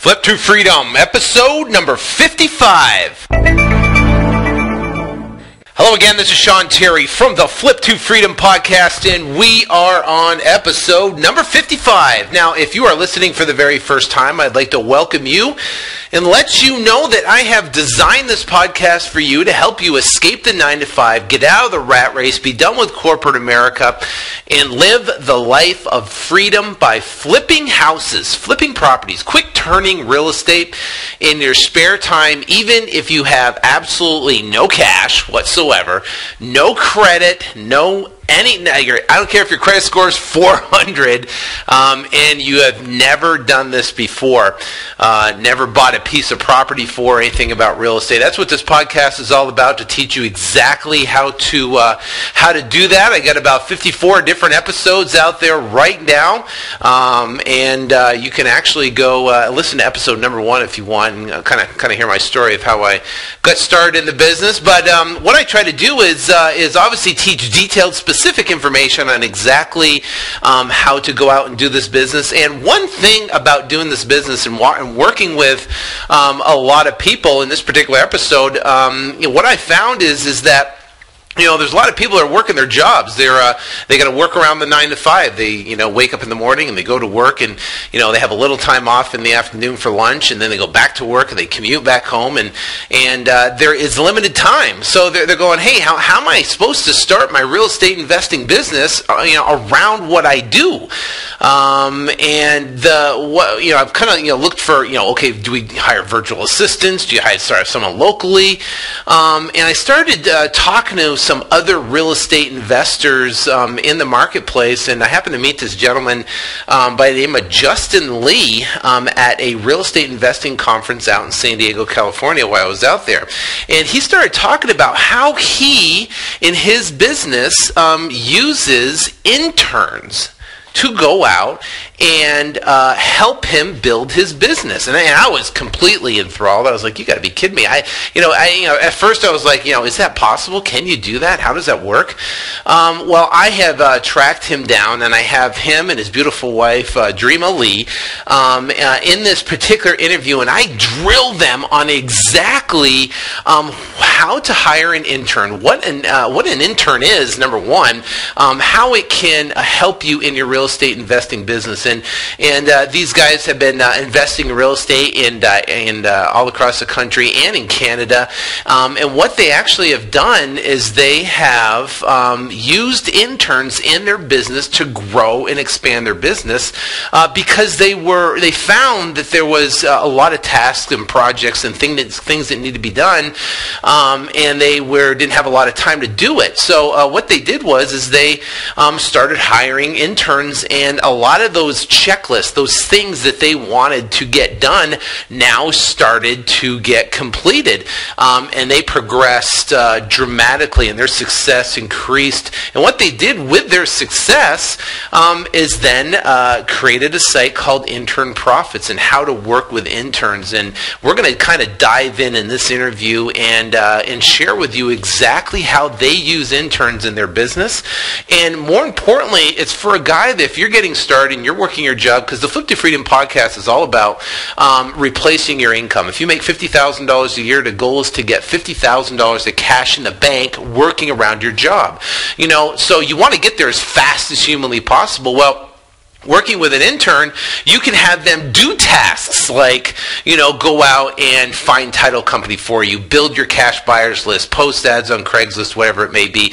Flip to Freedom, episode number 55. Hello again, this is Sean Terry from the Flip to Freedom podcast, and we are on episode number 55. Now, if you are listening for the very first time, I'd like to welcome you and let you know that I have designed this podcast for you to help you escape the 9-to-5, get out of the rat race, be done with corporate America, and live the life of freedom by flipping houses, flipping properties, quick turning real estate in your spare time, even if you have absolutely no cash whatsoever, no credit, I don't care if your credit score is 400 and you have never done this before, never bought a piece of property for anything about real estate. That's what this podcast is all about, to teach you exactly how to do that. I got about 54 different episodes out there right now, and you can actually go listen to episode number 1 if you want, and kind of hear my story of how I got started in the business. But what I try to do is obviously teach detailed, specific information on exactly how to go out and do this business. And one thing about doing this business and working with a lot of people in this particular episode, what I found is that there's a lot of people that are working their jobs. They got to work around the 9-to-5. They wake up in the morning and they go to work, and they have a little time off in the afternoon for lunch, and then they go back to work and they commute back home, and there is limited time. So they're going, hey, how am I supposed to start my real estate investing business around what I do? I've kind of looked for okay, do we hire virtual assistants? Do you hire someone locally? And I started talking to some other real estate investors in the marketplace, and I happened to meet this gentleman by the name of Justin Lee at a real estate investing conference out in San Diego, California, while I was out there. And he started talking about how he, in his business, uses interns to go out and help him build his business. And I was completely enthralled. I was like, you got to be kidding me. At first I was like, is that possible? Can you do that? How does that work? Well, I have tracked him down, and I have him and his beautiful wife, Dreama Lee, in this particular interview, and I drill them on exactly how to hire an intern, what an intern is, number one, how it can help you in your real estate investing business. And these guys have been investing in real estate and all across the country and in Canada. And what they actually have done is they have used interns in their business to grow and expand their business because they found that there was a lot of tasks and projects and things that need to be done, and they didn't have a lot of time to do it. So what they did was they started hiring interns, and a lot of those checklists, those things that they wanted to get done, now started to get completed. And they progressed dramatically, and their success increased. And what they did with their success is then created a site called Intern Profits, and how to work with interns. And we're going to kind of dive in this interview and share with you exactly how they use interns in their business. And more importantly, it's for a guy that, if you're getting started and you're working your job, because the Flip to Freedom podcast is all about replacing your income. If you make $50,000 a year, the goal is to get $50,000 of cash in the bank working around your job. So you want to get there as fast as humanly possible. Well, working with an intern, you can have them do tasks like, go out and find title company for you, build your cash buyers list, post ads on Craigslist, whatever it may be.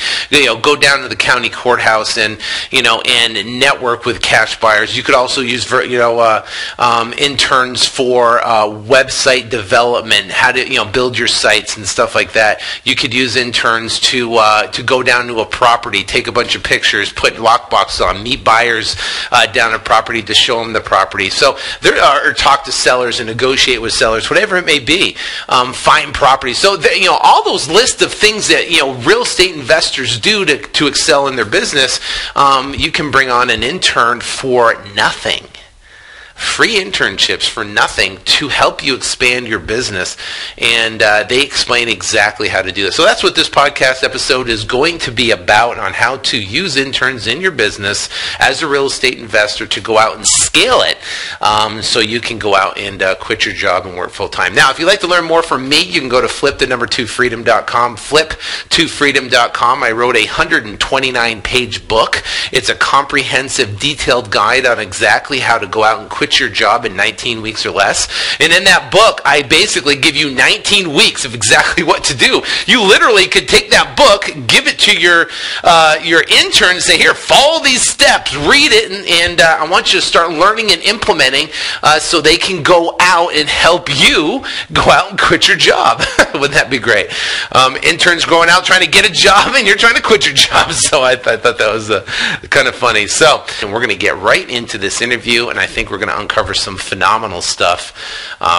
Go down to the county courthouse and network with cash buyers. You could also use interns for website development, how to build your sites and stuff like that. You could use interns to go down to a property, take a bunch of pictures, put lockbox on, meet buyers down a property to show them the property. So or talk to sellers and negotiate with sellers, whatever it may be. Find properties. So all those lists of things that real estate investors do to excel in their business, you can bring on an intern for nothing. free internships for nothing to help you expand your business, and they explain exactly how to do it. So that's what this podcast episode is going to be about, on how to use interns in your business as a real estate investor to go out and scale it, so you can go out and quit your job and work full-time. Now, if you'd like to learn more from me, you can go to flip2freedom.com, flip2freedom.com. I wrote a 129-page book. It's a comprehensive, detailed guide on exactly how to go out and quit your job in 19 weeks or less. And in that book, I basically give you 19 weeks of exactly what to do. You literally could take that book, give it to your intern, and say, here, follow these steps, read it, and I want you to start learning and implementing so they can go out and help you go out and quit your job. Wouldn't that be great? Interns going out trying to get a job, and you're trying to quit your job. So I thought that was kind of funny. So, and we're going to get right into this interview, and I think we're going to uncover some phenomenal stuff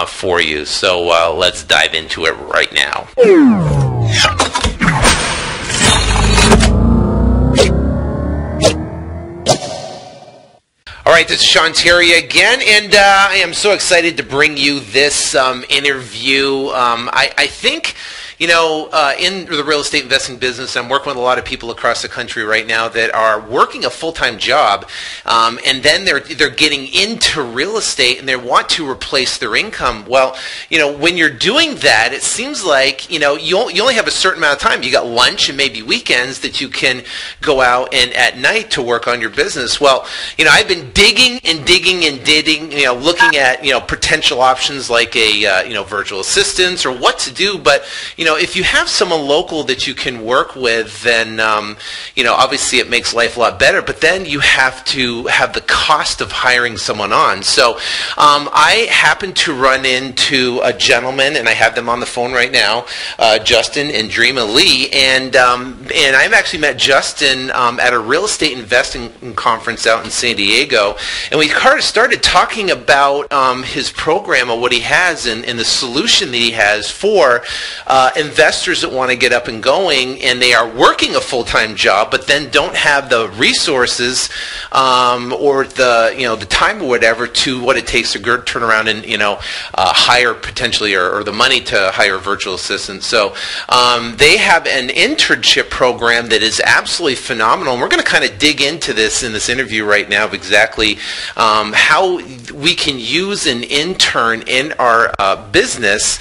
for you. So let's dive into it right now. All right, this is Sean Terry again, and I am so excited to bring you this interview. I think, in the real estate investing business, I'm working with a lot of people across the country right now that are working a full-time job, and then they're getting into real estate and they want to replace their income. Well, when you're doing that, it seems like, you only have a certain amount of time. You got lunch and maybe weekends that you can go out and at night to work on your business. Well, I've been digging, looking at, potential options like a, virtual assistants or what to do. But, if you have someone local that you can work with, then, obviously it makes life a lot better. But then you have to have the cost of hiring someone on. So I happened to run into a gentleman, and I have them on the phone right now, Justin and Dreama Lee. And I've actually met Justin at a real estate investing conference out in San Diego. And we started talking about his program and what he has and the solution that he has for investors that want to get up and going, and they are working a full-time job but then don't have the resources or the time or whatever to what it takes to turn around and hire potentially or the money to hire virtual assistants. So they have an internship program that is absolutely phenomenal, and we're going to kind of dig into this in this interview right now of exactly how we can use an intern in our business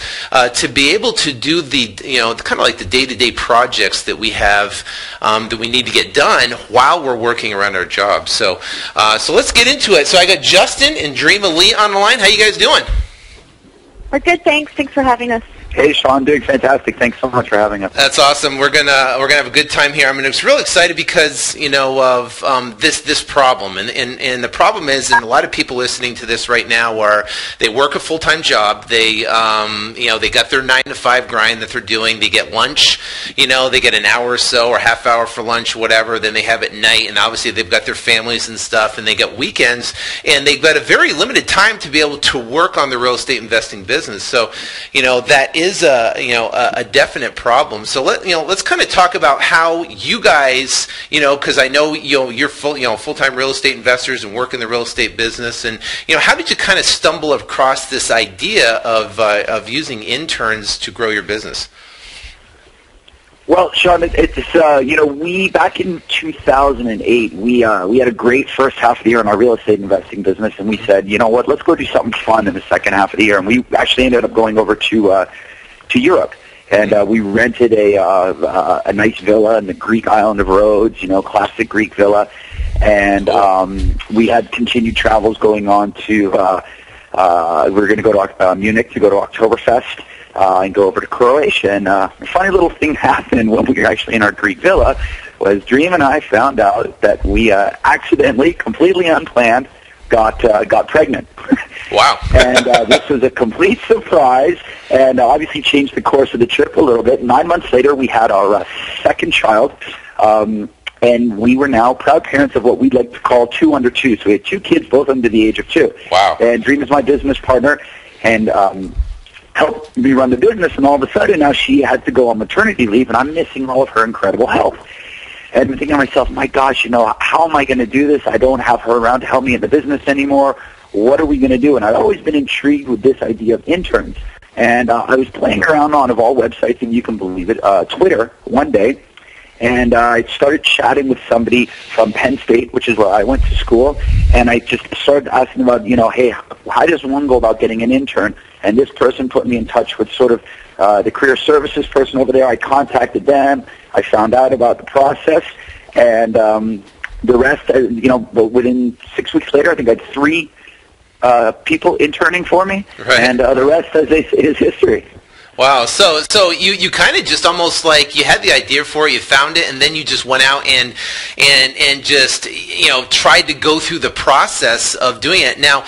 to be able to do the kind of like the day-to-day projects that we have that we need to get done while we're working around our jobs. So let's get into it. So I got Justin and Dreama Lee on the line. How you guys doing? We're good, thanks. Thanks for having us. Hey, Sean, doing fantastic. Thanks so much for having us. That's awesome. We're gonna have a good time here. I'm real excited because of this problem, and the problem is, and a lot of people listening to this right now they work a full-time job. They they got their 9 to 5 grind that they're doing. They get lunch. They get an hour or so or half hour for lunch, whatever. Then they have at night, and obviously they've got their families and stuff, and they got weekends, and they've got a very limited time to be able to work on the real estate investing business. So that is a definite problem. So let's kind of talk about how you guys, because I know you're full-time real estate investors and work in the real estate business, and how did you kind of stumble across this idea of using interns to grow your business? Well, Sean, we back in 2008, we had a great first half of the year in our real estate investing business, and we said, let's go do something fun in the second half of the year, and we actually ended up going over to Europe, and we rented a nice villa in the Greek island of Rhodes, classic Greek villa, and we had continued travels going on to. We were going to go to Munich to go to Oktoberfest. And go over to Croatia. And a funny little thing happened when we were actually in our Greek villa was Dream and I found out that we accidentally, completely unplanned, got pregnant. Wow. And this was a complete surprise and obviously changed the course of the trip a little bit. 9 months later, we had our second child. And we were now proud parents of what we'd like to call 2 under 2. So we had 2 kids, both under the age of 2. Wow. And Dream is my business partner. And helped me run the business, and all of a sudden now she had to go on maternity leave, and I'm missing all of her incredible help. And I'm thinking to myself, my gosh, how am I going to do this? I don't have her around to help me in the business anymore. what are we going to do? And I've always been intrigued with this idea of interns. And I was playing around on, of all websites, and you can believe it, Twitter one day, and I started chatting with somebody from Penn State, which is where I went to school, and I just started asking about, hey, how does one go about getting an intern? And this person put me in touch with sort of the career services person over there. I contacted them. I found out about the process, and the rest, within 6 weeks later, I think I had 3 people interning for me, right. And the rest, as they say, is history. Wow. So you kind of just almost like you had the idea for it, you found it, and then you just went out and just tried to go through the process of doing it. Now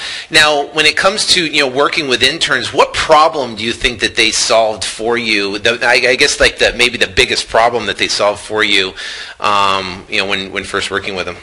when it comes to working with interns, what problem do you think that they solved for you? I guess like maybe the biggest problem that they solved for you, when first working with them.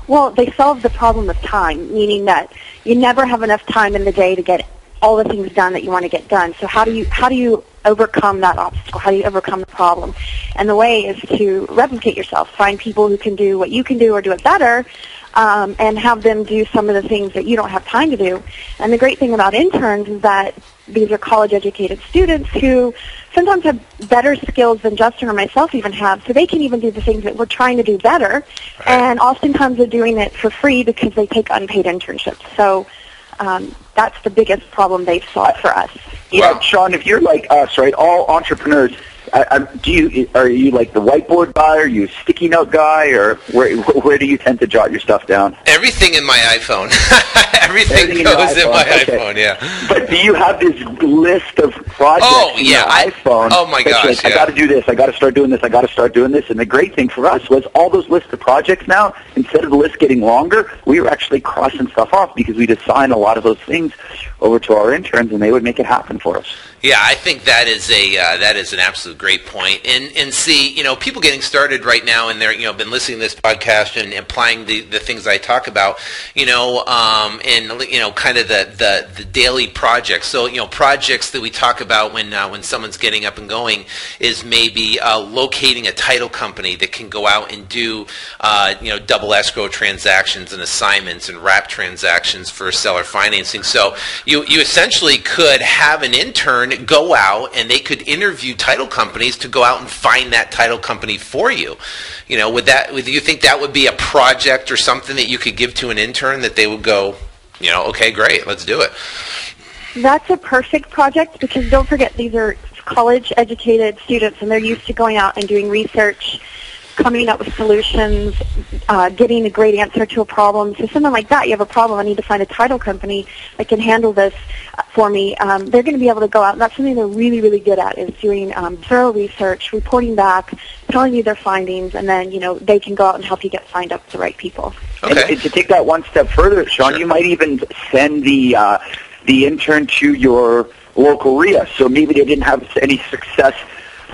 Well, they solve the problem of time, meaning that you never have enough time in the day to get all the things done that you want to get done. So how do you overcome that obstacle? How do you overcome the problem? And the way is to replicate yourself. Find people who can do what you can do or do it better, and have them do some of the things that you don't have time to do. And the great thing about interns is that these are college-educated students who sometimes have better skills than Justin or myself even have, so they can even do the things that we're trying to do better. Right. And oftentimes they're doing it for free because they take unpaid internships. So that's the biggest problem they've solved for us. Yeah, wow. Sean, if you're like us, right, all entrepreneurs, are you like the whiteboard guy? Are you a sticky note guy? Or where do you tend to jot your stuff down? Everything in my iPhone. Everything goes in my iPhone, yeah. But do you have this list of projects in your iPhone? Oh, my gosh, like, I got to do this. I got to start doing this. I got to start doing this. And the great thing for us was all those lists of projects now, instead of the list getting longer, we were actually crossing stuff off because we'd assign a lot of those things over to our interns, and they would make it happen for us. Yeah, I think that is an absolute great point. And see, people getting started right now, and they're been listening to this podcast and applying the things I talk about, and kind of the daily projects. So projects that we talk about when someone's getting up and going is maybe locating a title company that can go out and do double escrow transactions and assignments and wrap transactions for seller financing. So you essentially could have an intern go out and they could interview title companies to go out and find that title company for you. Do you think that would be a project or something that you could give to an intern that they would go, okay, great, let's do it? That's a perfect project because don't forget these are college-educated students and they're used to going out and doing research, coming up with solutions, getting a great answer to a problem. So something like that, you have a problem, I need to find a title company that can handle this for me. They're going to be able to go out, and that's something they're really, really good at, is doing thorough research, reporting back, telling you their findings, and then, they can go out and help you get signed up with the right people. Okay. And to take that one step further, Sean, sure. You might even send the intern to your local RIA. So maybe they didn't have any success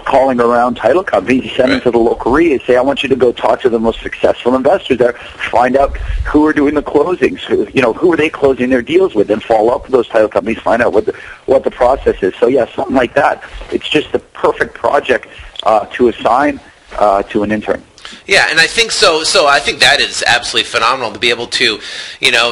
calling around title companies. You send them to the local RIA and say, I want you to go talk to the most successful investors there, find out who are doing the closings, who are they closing their deals with, and follow up with those title companies, find out what the process is. So yeah, something like that. It's just the perfect project to assign to an intern. Yeah, and I think so. I think that is absolutely phenomenal to be able to,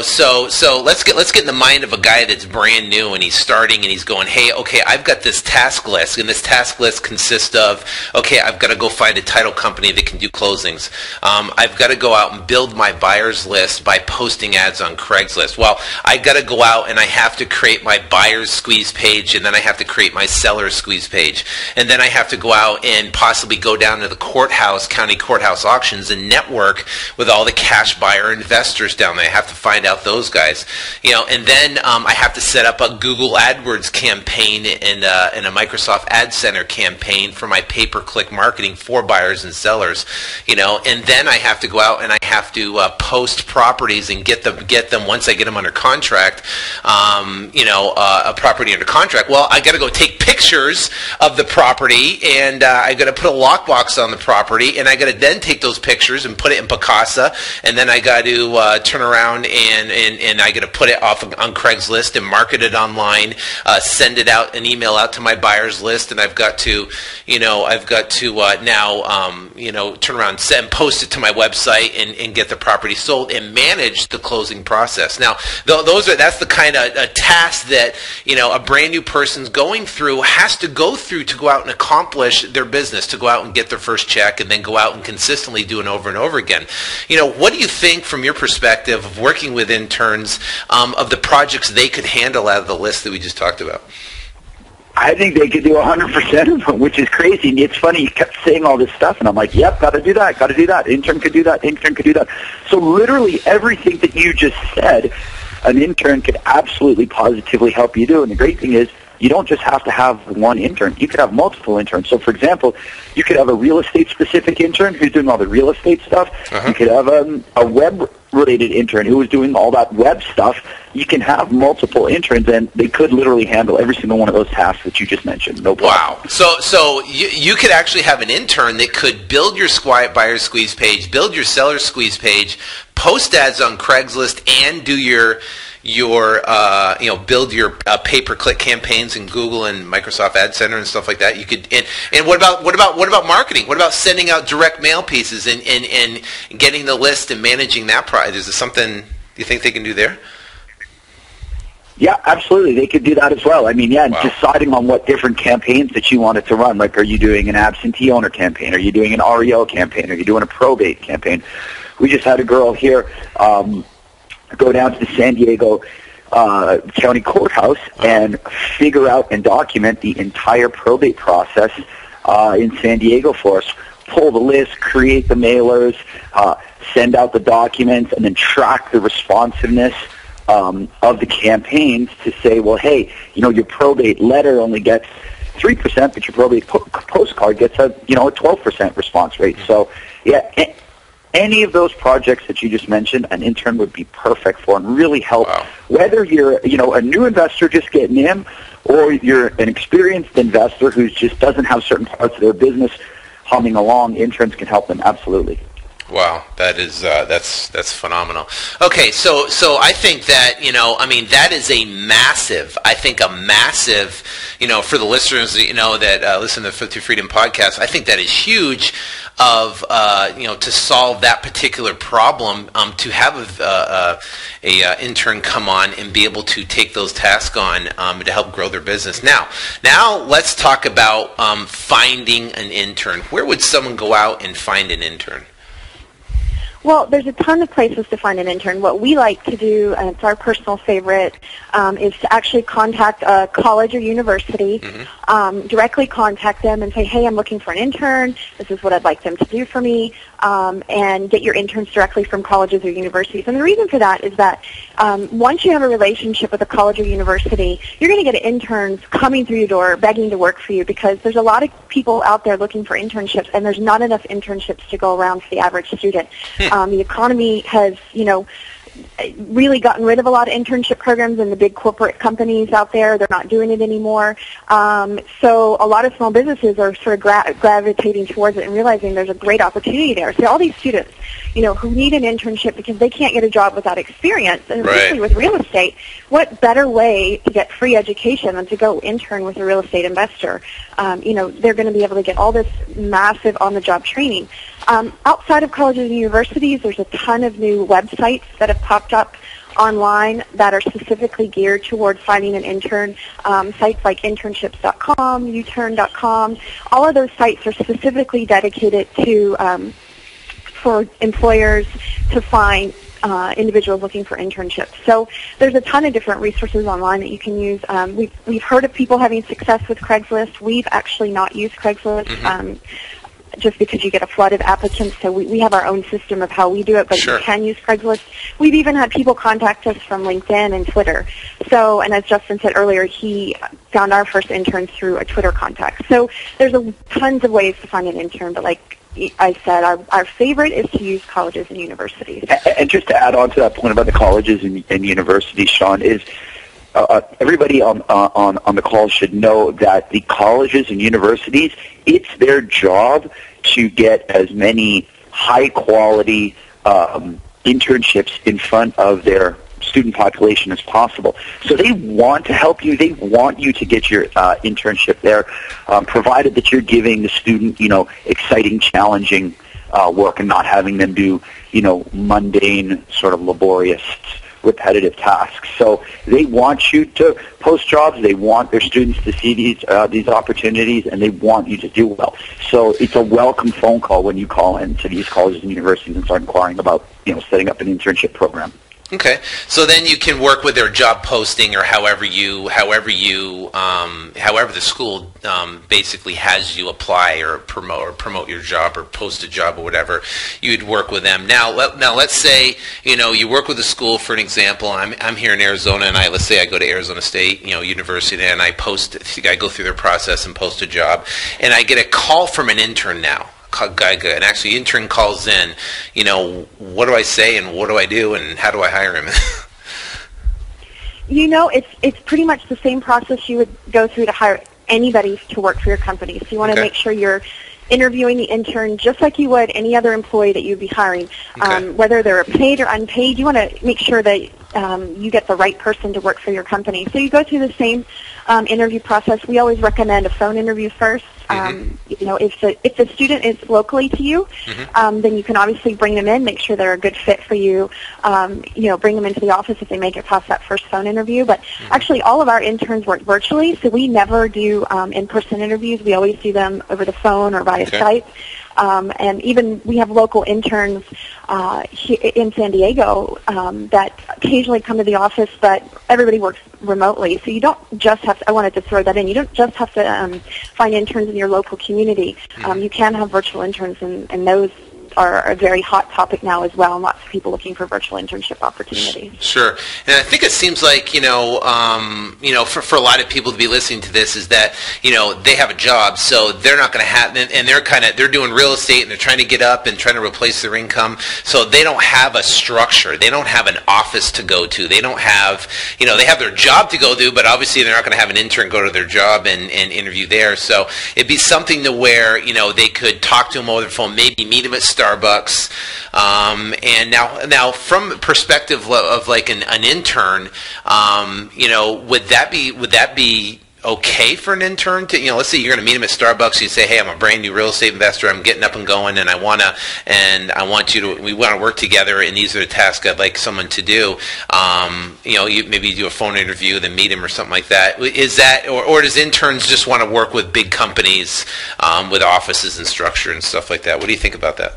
So let's get in the mind of a guy that's brand new and he's starting and he's going, hey, okay, I've got this task list, and this task list consists of, okay, I've got to go find a title company that can do closings. I've got to go out and build my buyers list by posting ads on Craigslist. Well, I got to go out and I have to create my buyers squeeze page, and then I have to create my sellers squeeze page, and then I have to go out and possibly go down to the county courthouse auctions and network with all the cash buyer investors down there. I have to find out those guys, and then I have to set up a Google AdWords campaign and a Microsoft Ad Center campaign for my pay-per-click marketing for buyers and sellers, and then I have to go out and I have to post properties and get them once I get them under contract, a property under contract. Well, I got to go take pictures of the property, and I got to put a lockbox on the property, and I got to then then take those pictures and put it in Picasa, and then I got to turn around and I got to put it off on Craigslist and market it online, send it out, an email out to my buyers list, and I've got to now turn around and post it to my website and get the property sold and manage the closing process. Now, that's the kind of task that a brand new person's going through, has to go through to go out and accomplish their business, to go out and get their first check, and then go out and consistently do it over and over again. What do you think, from your perspective of working with interns, of the projects they could handle out of the list that we just talked about? I think they could do 100% of them, which is crazy. And it's funny, you kept saying all this stuff, and I'm like, yep, got to do that, intern could do that, intern could do that. So literally everything that you just said, an intern could absolutely positively help you do. And the great thing is, you don't just have to have one intern. You could have multiple interns. So, for example, you could have a real estate-specific intern who's doing all the real estate stuff. You could have a web-related intern who is doing all that web stuff. You can have multiple interns, and they could literally handle every single one of those tasks that you just mentioned. No problem. Wow. So you could actually have an intern that could build your buyer squeeze page, build your seller squeeze page, post ads on Craigslist, and do your build your pay-per-click campaigns in Google and Microsoft Ad Center and stuff like that. You could, and what about marketing? What about sending out direct mail pieces and getting the list and managing that product? Is there something you think they can do there? Yeah, absolutely. They could do that as well. I mean, Wow. Deciding on what different campaigns that you wanted to run. Like, are you doing an absentee owner campaign? Are you doing an REO campaign? Are you doing a probate campaign? We just had a girl here go down to the San Diego County Courthouse and figure out and document the entire probate process in San Diego for us. Pull the list, create the mailers, send out the documents, and then track the responsiveness of the campaigns to say, well, hey, your probate letter only gets 3%, but your probate postcard gets a 12% response rate. So, yeah, any of those projects that you just mentioned, an intern would be perfect for and really help. Wow. Whether you're, a new investor just getting in, or you're an experienced investor who just doesn't have certain parts of their business humming along, interns can help them absolutely. Wow, that's phenomenal. Okay, so I think that that is a massive, for the listeners that listen to the 50 Freedom podcast. I think that is huge of to solve that particular problem, to have a intern come on and be able to take those tasks on to help grow their business. Now let's talk about finding an intern. Where would someone go out and find an intern? Well, there's a ton of places to find an intern. What we like to do, and it's our personal favorite, is to actually contact a college or university, directly contact them and say, hey, I'm looking for an intern. This is what I'd like them to do for me, and get your interns directly from colleges or universities. And the reason for that is that once you have a relationship with a college or university, you're going to get interns coming through your door begging to work for you, because there's a lot of people out there looking for internships, and there's not enough internships to go around for the average student. The economy has, really gotten rid of a lot of internship programs in the big corporate companies out there. They're not doing it anymore. So a lot of small businesses are sort of gravitating towards it and realizing there's a great opportunity there. So all these students, who need an internship because they can't get a job without experience, and especially with real estate, what better way to get free education than to go intern with a real estate investor? They're going to be able to get all this massive on-the-job training. Outside of colleges and universities, there's a ton of new websites that have popped up online that are specifically geared towards finding an intern. Sites like internships.com, uturn.com, all of those sites are specifically dedicated to for employers to find individuals looking for internships. So there's a ton of different resources online that you can use. We've heard of people having success with Craigslist. We've actually not used Craigslist. Just because you get a flood of applicants, so we have our own system of how we do it, but you can use Craigslist. We've even had people contact us from LinkedIn and Twitter. So, and as Justin said earlier, he found our first interns through a Twitter contact. So there's tons of ways to find an intern, but like I said, our favorite is to use colleges and universities. And just to add on to that point about the colleges and universities, Sean, is everybody on the call should know that the colleges and universities, it's their job to get as many high-quality internships in front of their student population as possible. So they want to help you. They want you to get your internship there, provided that you're giving the student, exciting, challenging work and not having them do, mundane, sort of laborious, repetitive tasks. So they want you to post jobs. They want their students to see these opportunities, and they want you to do well. So it's a welcome phone call when you call into these colleges and universities and start inquiring about, setting up an internship program. Okay, so then you can work with their job posting, or however the school basically has you apply or promote your job or post a job or whatever. You'd work with them. Now let's say you work with a school. For an example, I'm here in Arizona, and let's say I go to Arizona State University, and I go through their process and post a job, and I get a call from an intern now. And actually, intern calls in. What do I say and what do I do and how do I hire him? It's pretty much the same process you would go through to hire anybody to work for your company. So you want to make sure you're interviewing the intern just like you would any other employee that you'd be hiring. Whether they're paid or unpaid, you want to make sure that you get the right person to work for your company. So you go through the same interview process. We always recommend a phone interview first. If the student is locally to you, then you can obviously bring them in, make sure they're a good fit for you. Bring them into the office if they make it past that first phone interview. But actually, all of our interns work virtually, so we never do in-person interviews. We always do them over the phone or via Skype. And even we have local interns in San Diego that occasionally come to the office, but everybody works remotely. So you don't just have to, I wanted to throw that in, you don't just have to find interns in your local community. You can have virtual interns, and those are a very hot topic now as well, and lots of people looking for virtual internship opportunities. Sure. And I think it seems like, for a lot of people to be listening to this is that, they have a job, so they're not going to have, and they're doing real estate, and they're trying to get up and trying to replace their income, so they don't have a structure. They don't have an office to go to. They don't have, they have their job to go to, but obviously they're not going to have an intern go to their job and interview there. So it'd be something to where, they could talk to them over the phone, maybe meet them at Starbucks, and now from the perspective of like an intern, would that be okay for an intern to, let's say you're going to meet him at Starbucks, you say, hey, I'm a brand new real estate investor, I'm getting up and going, and we want to work together, and these are the tasks I'd like someone to do. You maybe do a phone interview, then meet him or something like that. Is that, or does interns just want to work with big companies with offices and structure and stuff like that? What do you think about that?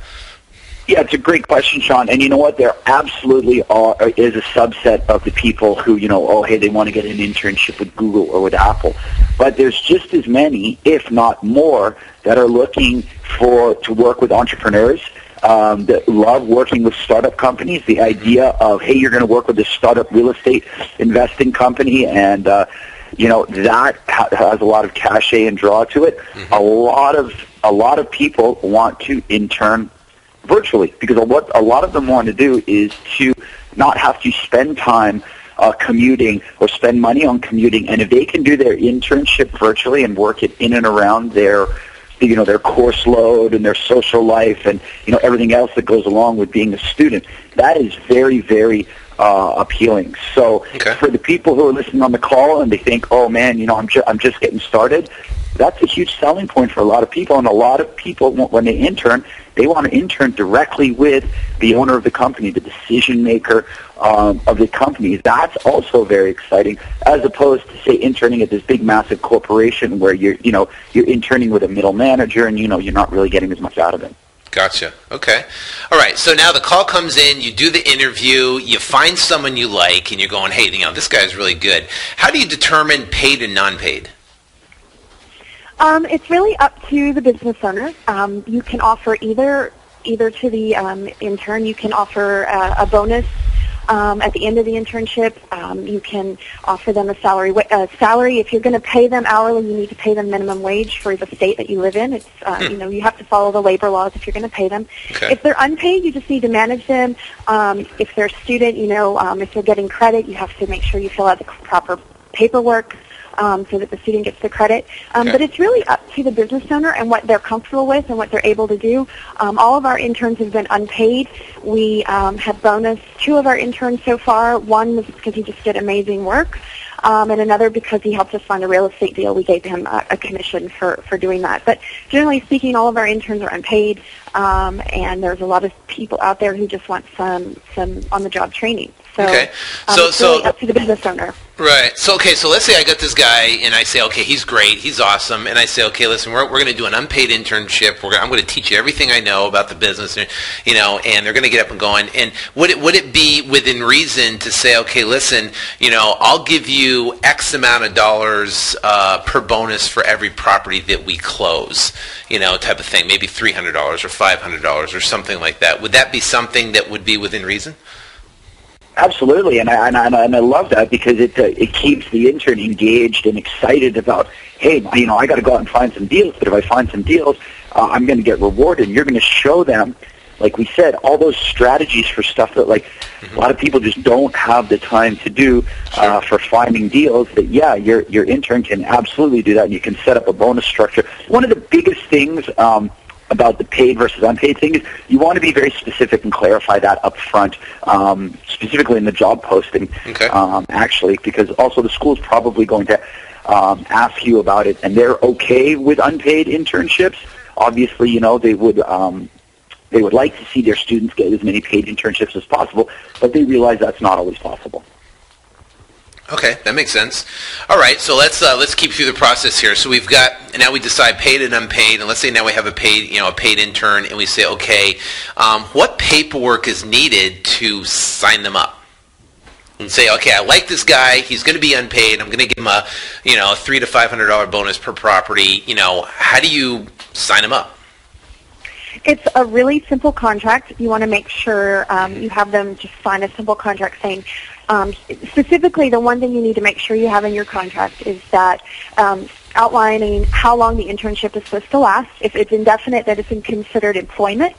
Yeah, it's a great question, Sean. And you know what? There absolutely is a subset of the people who, they want to get an internship with Google or with Apple. But there's just as many, if not more, that are looking to work with entrepreneurs, that love working with startup companies. The idea of, hey, you're going to work with this startup real estate investing company, and that has a lot of cachet and draw to it. A lot of people want to intern virtually, because what a lot of them want to do is to not have to spend time commuting or spend money on commuting, and if they can do their internship virtually and work it in and around their course load and their social life and everything else that goes along with being a student, that is very, very appealing. So for the people who are listening on the call and they think, oh man, I'm just getting started, that's a huge selling point for a lot of people. And a lot of people, when they intern, they want to intern directly with the owner of the company, the decision maker of the company. That's also very exciting, as opposed to, say, interning at this big, massive corporation where you're interning with a middle manager and you're not really getting as much out of it. Gotcha. Okay. All right. So now the call comes in, you do the interview, you find someone you like, and you're going, hey, this guy's really good. How do you determine paid and non-paid? It's really up to the business owner. You can offer either to the intern. You can offer a bonus at the end of the internship. You can offer them a salary. If you're going to pay them hourly, you need to pay them minimum wage for the state that you live in. It's you have to follow the labor laws if you're going to pay them. Okay. If they're unpaid, you just need to manage them. If they're a student, if they're getting credit, you have to make sure you fill out the proper paperwork. so that the student gets the credit. But it's really up to the business owner and what they're comfortable with and what they're able to do. All of our interns have been unpaid. We have bonused 2 of our interns so far. One was because he just did amazing work, and another because he helped us find a real estate deal. We gave him a commission for doing that. But generally speaking, all of our interns are unpaid, and there's a lot of people out there who just want some on-the-job training. So, it's really up to the business owner. Right. So let's say I got this guy, and I say, okay, he's great, he's awesome, and I say, okay, listen, we're going to do an unpaid internship. I'm going to teach you everything I know about the business, and they're going to get up and going. And would it be within reason to say, okay, listen, I'll give you X amount of dollars per bonus for every property that we close, type of thing, maybe $300 or $500 or something like that. Would that be something that would be within reason? Absolutely, and I love that because it keeps the intern engaged and excited about, hey, I got to go out and find some deals, but if I find some deals, I'm going to get rewarded. And you're going to show them, like we said, all those strategies for stuff that a lot of people just don't have the time to do for finding deals. That your intern can absolutely do that, and you can set up a bonus structure. One of the biggest things about the paid versus unpaid thing is you want to be very specific and clarify that up front, specifically in the job posting, actually, because also the school's probably going to ask you about it, and they're okay with unpaid internships. Obviously, they would like to see their students get as many paid internships as possible, but they realize that's not always possible. Okay, that makes sense. All right, so let's keep through the process here. So now we decide paid and unpaid, and let's say now we have a paid intern, and we say, okay, what paperwork is needed to sign them up? And say, okay, I like this guy. He's going to be unpaid. I'm going to give him a $300 to $500 bonus per property. How do you sign him up? It's a really simple contract. You want to make sure you have them just sign a simple contract saying, specifically the one thing you need to make sure you have in your contract is that outlining how long the internship is supposed to last. If it's indefinite, that it's considered employment.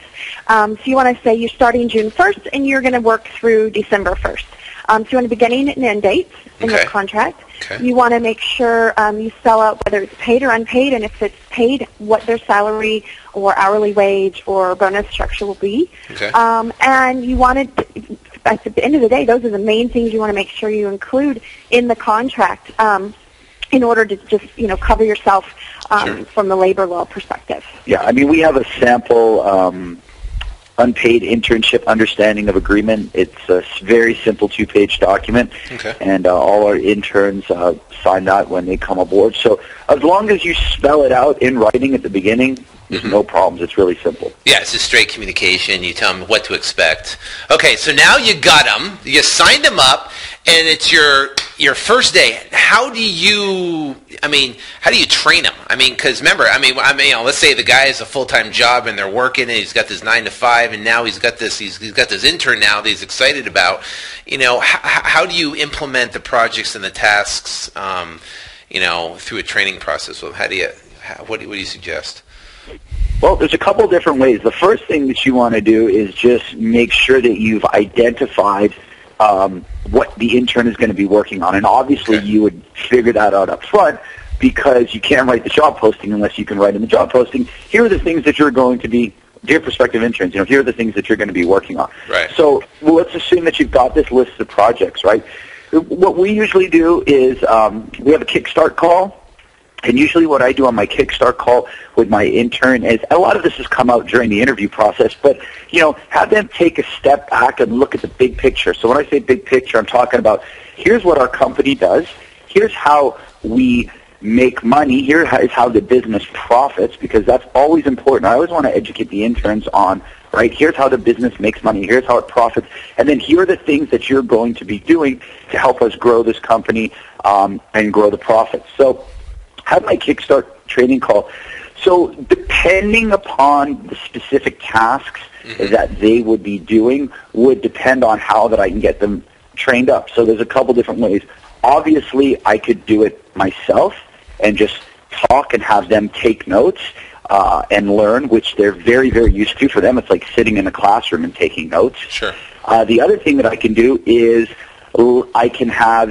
So you want to say you're starting June 1st and you're going to work through December 1st. So you want a beginning and end dates in your contract. You want to make sure you spell out whether it's paid or unpaid, and if it's paid, what their salary or hourly wage or bonus structure will be. And you want to, at the end of the day, those are the main things you want to make sure you include in the contract in order to just cover yourself from the labor law perspective. Yeah, we have a sample unpaid internship understanding of agreement. It's a very simple 2-page document, and all our interns sign that when they come aboard. So as long as you spell it out in writing at the beginning, there's no problems. It's really simple. Yeah, it's just straight communication. You tell them what to expect. Okay, so now you got them. You signed them up, and it's your first day. How do you train them? Because remember, let's say the guy has a full-time job and they're working, and he's got this 9 to 5, and now he's got this intern now that he's excited about. How do you implement the projects and the tasks, through a training process? Well, what do you suggest? Well, there's a couple different ways. The first thing that you want to do is just make sure that you've identified what the intern is going to be working on. And obviously you would figure that out up front because you can't write the job posting unless you can write in the job posting, here are the things that you're going to be, dear prospective interns, here are the things that you're going to be working on. Right. So let's assume that you've got this list of projects, right? What we usually do is we have a Kickstart call. And usually what I do on my Kickstart call with my intern is, a lot of this has come out during the interview process, but, have them take a step back and look at the big picture. So when I say big picture, I'm talking about, here's what our company does, here's how we make money, here is how the business profits, because that's always important. I always want to educate the interns on, right, here's how the business makes money, here's how it profits, and then here are the things that you're going to be doing to help us grow this company and grow the profits. So have my Kickstart training call. So depending upon the specific tasks that they would be doing would depend on how that I can get them trained up. So there's a couple different ways. Obviously, I could do it myself and just talk and have them take notes and learn, which they're very, very used to. For them, it's like sitting in a classroom and taking notes. Sure. The other thing that I can do is I can have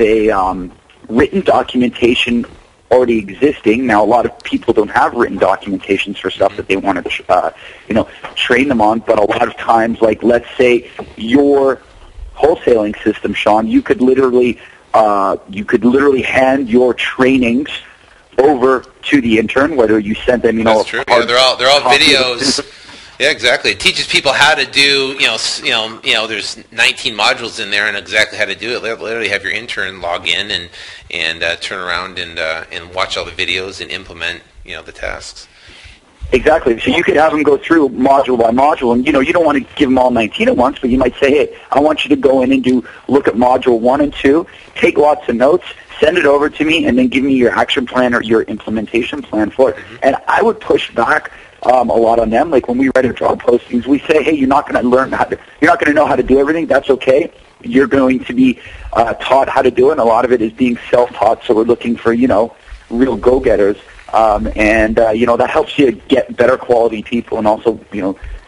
written documentation already existing. Now, a lot of people don't have written documentations for stuff that they want to, train them on. But a lot of times, like let's say your wholesaling system, Sean, you could literally hand your trainings over to the intern, whether you sent them, That's true. Yeah, they're all videos. Yeah, exactly. It teaches people how to do, there's 19 modules in there and exactly how to do it. Literally have your intern log in and turn around and watch all the videos and implement, the tasks. Exactly. So you could have them go through module by module, and you don't want to give them all 19 at once, but you might say, hey, I want you to go in and look at module 1 and 2, take lots of notes, send it over to me, and then give me your action plan or your implementation plan for it. Mm-hmm. And I would push back a lot on them. Like when we write our job postings, we say, hey, you're not going to know how to do everything. That's okay. You're going to be taught how to do it, and a lot of it is being self-taught. So we're looking for, real go-getters. That helps you get better quality people and also,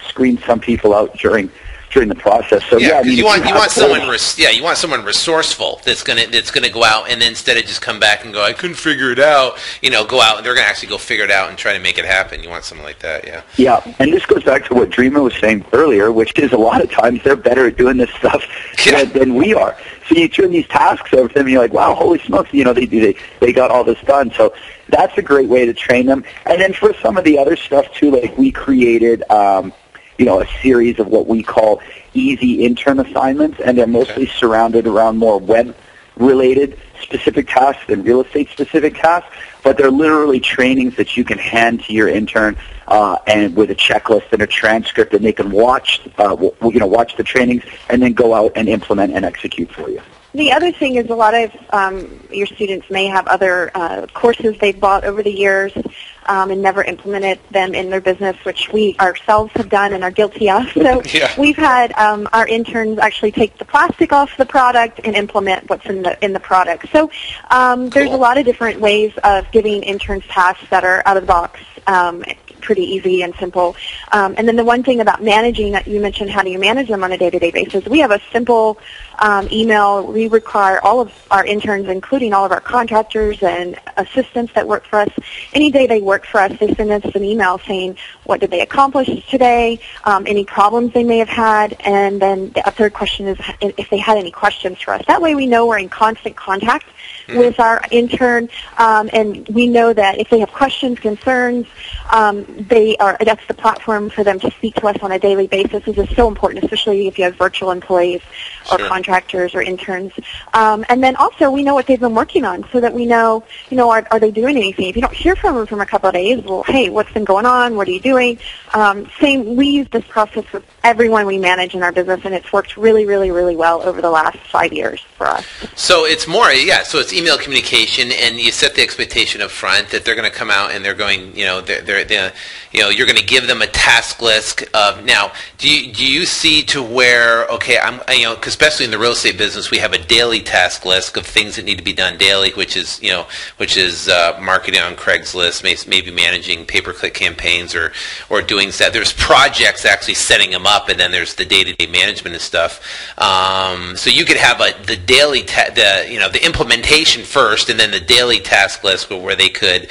screen some people out during the process. So you want someone resourceful that's gonna go out and then instead of just come back and go, I couldn't figure it out, go out and they're gonna actually go figure it out and try to make it happen. You want someone like that, yeah. Yeah, and this goes back to what Dreama was saying earlier, which is a lot of times they're better at doing this stuff than we are. So you turn these tasks over to them and you're like, wow, holy smokes, they got all this done. So that's a great way to train them. And then for some of the other stuff too, like we created a series of what we call easy intern assignments, and they're mostly surrounded around more web-related specific tasks than real estate-specific tasks, but they're literally trainings that you can hand to your intern and with a checklist and a transcript, and they can watch the trainings and then go out and implement and execute for you. The other thing is a lot of your students may have other courses they've bought over the years and never implemented them in their business, which we ourselves have done and are guilty of. So we've had our interns actually take the plastic off the product and implement what's in the product. So there's a lot of different ways of giving interns tasks that are out of the box. Pretty easy and simple. And then the one thing about managing that you mentioned, how do you manage them on a day-to-day basis? We have a simple email. We require all of our interns, including all of our contractors and assistants that work for us, any day they work for us, they send us an email saying what did they accomplish today, any problems they may have had, and then the third question is if they had any questions for us. That way we know we're in constant contact with our intern, and we know that if they have questions, concerns, that's the platform for them to speak to us on a daily basis. This is so important, especially if you have virtual employees or contractors or interns. And then also we know what they've been working on so that we know, are they doing anything? If you don't hear from them from a couple of days, well, hey, what's been going on? What are you doing? We use this process with everyone we manage in our business, and it's worked really, really, really well over the last 5 years for us. So it's more, so it's email communication, and you set the expectation up front that they're going to come out and they're going, you're going to give them a task list of, now, do you see to where, okay, because especially in the real estate business, we have a daily task list of things that need to be done daily, which is marketing on Craigslist, maybe managing pay-per-click campaigns or doing that. There's projects actually setting them up, and then there's the day-to-day management and stuff. So you could have the daily, the implementation first, and then the daily task list where they could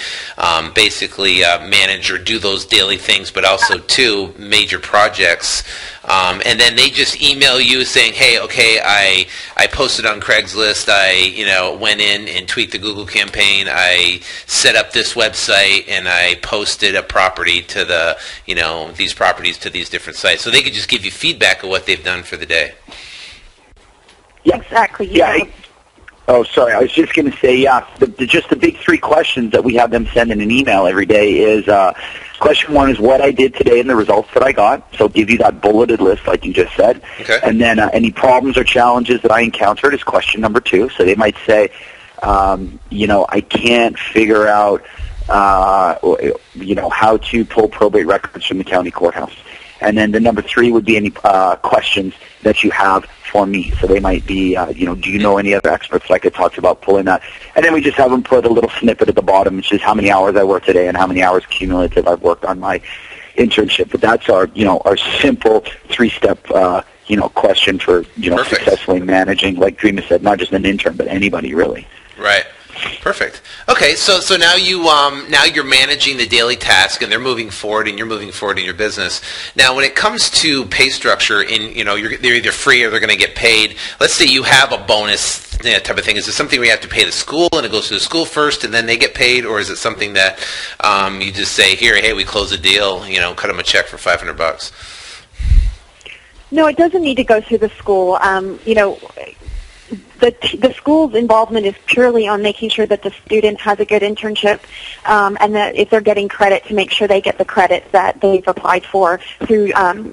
basically manage or do those daily things, but also two major projects. And then they just email you saying, hey, okay, I posted on Craigslist, I went in and tweaked the Google campaign, I set up this website, and I posted a property to these properties to these different sites. So they could just give you feedback of what they've done for the day. Yeah, exactly. Oh, sorry. I was just going to say, just the big three questions that we have them send in an email every day is, question one is what I did today and the results that I got. So give you that bulleted list like you just said. Okay. And then any problems or challenges that I encountered is question number two. So they might say, I can't figure out, how to pull probate records from the county courthouse. And then the number three would be any questions that you have for me. So they might be, do you know any other experts like I talked about pulling that? And then we just have them put a little snippet at the bottom, which is how many hours I worked today and how many hours cumulative I've worked on my internship. But that's our simple three-step, question for, successfully managing, like Dreama said, not just an intern, but anybody really. Right. Perfect. Okay, so now you're managing the daily task, and they're moving forward, and you're moving forward in your business. Now, when it comes to pay structure, they're either free or they're going to get paid. Let's say you have a bonus type of thing. Is it something where you have to pay the school, and it goes to the school first, and then they get paid, or is it something that you just say, here, hey, we close a deal, cut them a check for $500? No, it doesn't need to go through the school. The school's involvement is purely on making sure that the student has a good internship, and that if they're getting credit, to make sure they get the credits that they've applied for through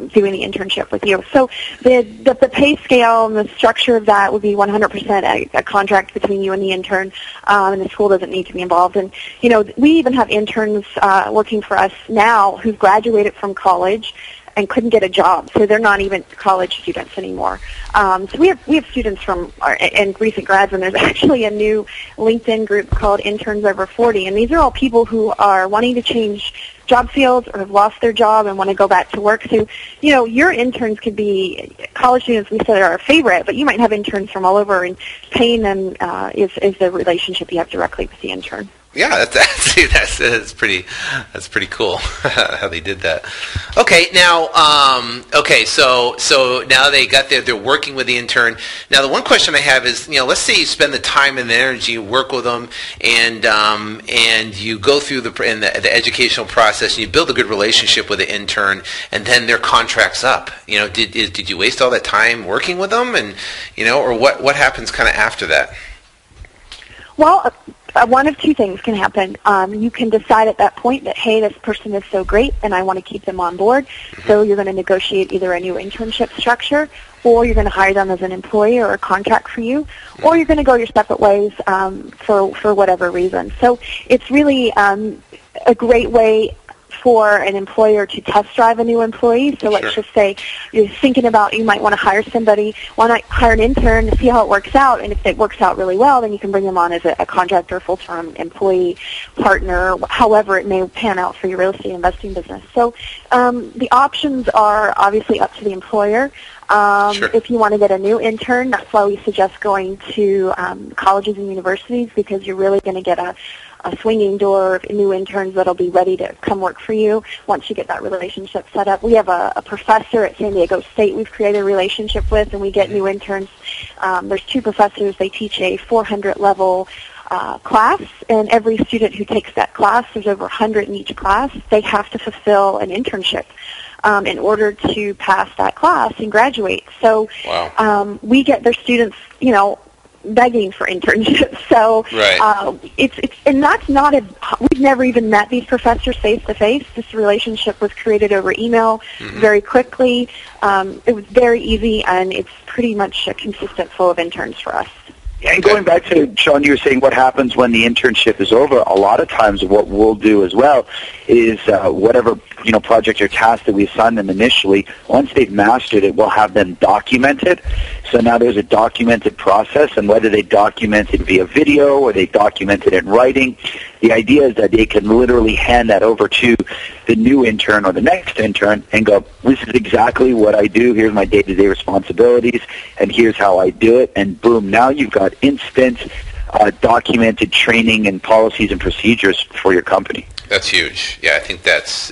doing the internship with you. So the pay scale and the structure of that would be 100% a contract between you and the intern, and the school doesn't need to be involved. And we even have interns working for us now who've graduated from college and couldn't get a job, so they're not even college students anymore. So we have students and recent grads, and there's actually a new LinkedIn group called Interns Over 40, and these are all people who are wanting to change job fields or have lost their job and want to go back to work. So, your interns could be college students. We said are our favorite, but you might have interns from all over, and paying them is the relationship you have directly with the intern. Yeah, that's pretty cool how they did that. Okay, now so now they're working with the intern. Now the one question I have is, let's say you spend the time and the energy, you work with them, and you go through the educational process, and you build a good relationship with the intern, and then their contract's up. Did you waste all that time working with them, and or what happens kind of after that? Well, one of two things can happen. You can decide at that point that, hey, this person is so great and I want to keep them on board. So you're going to negotiate either a new internship structure, or you're going to hire them as an employee or a contract for you, or you're going to go your separate ways for whatever reason. So it's really a great way for an employer to test drive a new employee. So let's just say you're thinking about, you might want to hire somebody, want to hire an intern to see how it works out, and if it works out really well, then you can bring them on as a contractor, full-term employee, partner, however it may pan out for your real estate investing business. So the options are obviously up to the employer. If you want to get a new intern, that's why we suggest going to colleges and universities, because you're really going to get a swinging door of new interns that'll be ready to come work for you once you get that relationship set up. We have a professor at San Diego State we've created a relationship with, and we get new interns. There's two professors. They teach a 400-level class, and every student who takes that class, there's over 100 in each class, they have to fulfill an internship in order to pass that class and graduate. So we get their students, begging for internships. So and that's not we've never even met these professors face to face. This relationship was created over email very quickly. It was very easy, and it's pretty much a consistent flow of interns for us. Yeah, and going back to, Sean, you were saying what happens when the internship is over. A lot of times what we'll do as well is whatever project or task that we assign them initially, once they've mastered it, we'll have them document it. So now there's a documented process, and whether they document it via video or they document it in writing, the idea is that they can literally hand that over to the new intern or the next intern and go, this is exactly what I do, here's my day-to-day responsibilities, and here's how I do it, and boom, now you've got instant documented training and policies and procedures for your company. That's huge. I think that's,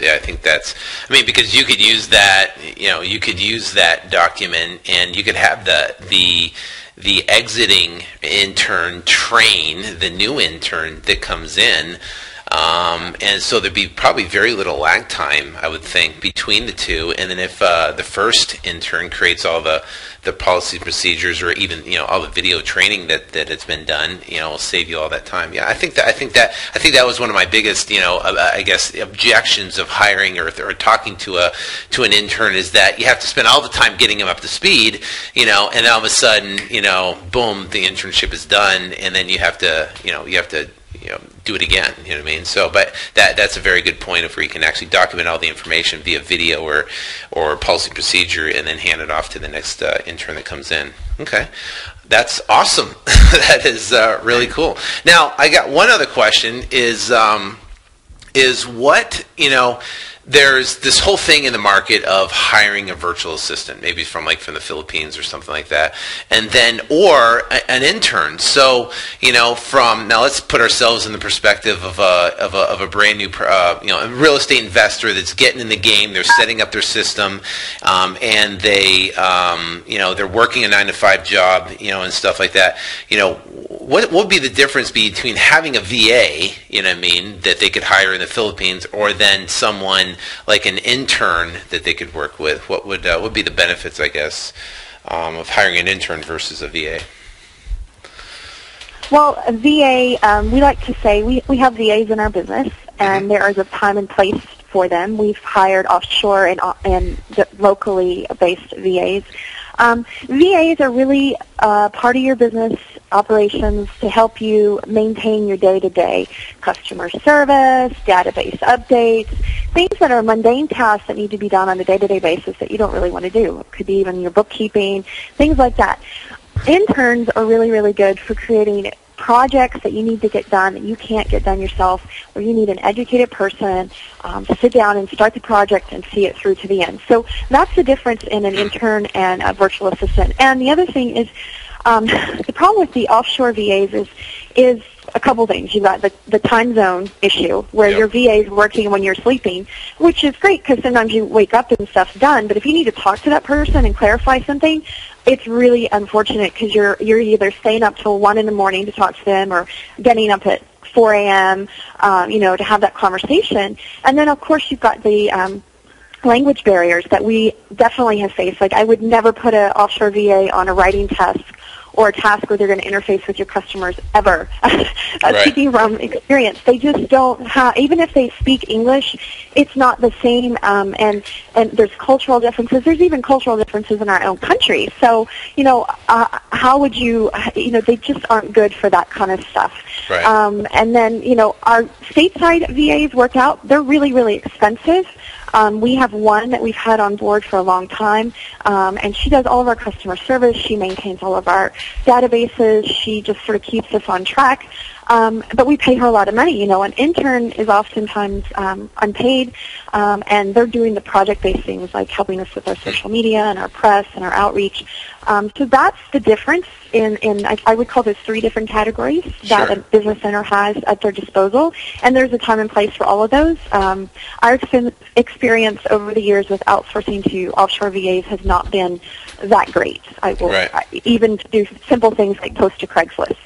because you could use that, you could use that document, and you could have the exiting intern train the new intern that comes in. And so there'd be probably very little lag time, I would think, between the two. And then if the first intern creates all the policy procedures, or even all the video training that has been done, will save you all that time. I think that was one of my biggest, I guess, objections of hiring or talking to an intern, is that you have to spend all the time getting them up to speed, and all of a sudden, boom, the internship is done, and then you have to do it again. You know what I mean? So, but that's a very good point of where you can actually document all the information via video or policy procedure, and then hand it off to the next intern that comes in. Okay, that's awesome. That is really cool. Now, I got one other question: is what there's this whole thing in the market of hiring a virtual assistant, maybe from the Philippines or something like that, and then an intern. So now let's put ourselves in the perspective of a brand new a real estate investor that's getting in the game. They're setting up their system, and they're working a 9-to-5 job, and stuff like that. What would be the difference between having a VA, that they could hire in the Philippines, or then someone like an intern that they could work with? What would be the benefits, I guess, of hiring an intern versus a VA? Well, a VA, we like to say we have VAs in our business, and there is a time and place for them. We've hired offshore and locally based VAs. VAs are really part of your business operations to help you maintain your day-to-day customer service, database updates, things that are mundane tasks that need to be done on a day-to-day basis that you don't really want to do. It could be even your bookkeeping, things like that. Interns are really, really good for creating projects that you need to get done that you can't get done yourself, where you need an educated person to sit down and start the project and see it through to the end. So that's the difference in an intern and a virtual assistant. And the other thing is the problem with the offshore VAs is a couple things. You've got the time zone issue where your VA is working when you're sleeping, which is great because sometimes you wake up and stuff's done. But if you need to talk to that person and clarify something, it's really unfortunate because you're either staying up till 1 in the morning to talk to them or getting up at 4 a.m. To have that conversation. And then, of course, you've got the language barriers that we definitely have faced. Like, I would never put an offshore VA on a writing task or a task where they're going to interface with your customers ever. Speaking from experience, they just don't have, even if they speak English, it's not the same, and there's cultural differences. There's even cultural differences in our own country. So, how would you, they just aren't good for that kind of stuff. Right. And then, our stateside VAs work out. They're really, really expensive. We have one that we've had on board for a long time, and she does all of our customer service. She maintains all of our databases. She just sort of keeps us on track. But we pay her a lot of money. An intern is oftentimes unpaid, and they're doing the project-based things like helping us with our social media and our press and our outreach. So that's the difference I would call those 3 different categories that a business owner has at their disposal, and there's a time and place for all of those. Our experience over the years with outsourcing to offshore VAs has not been that great. Even to do simple things like post to Craigslist.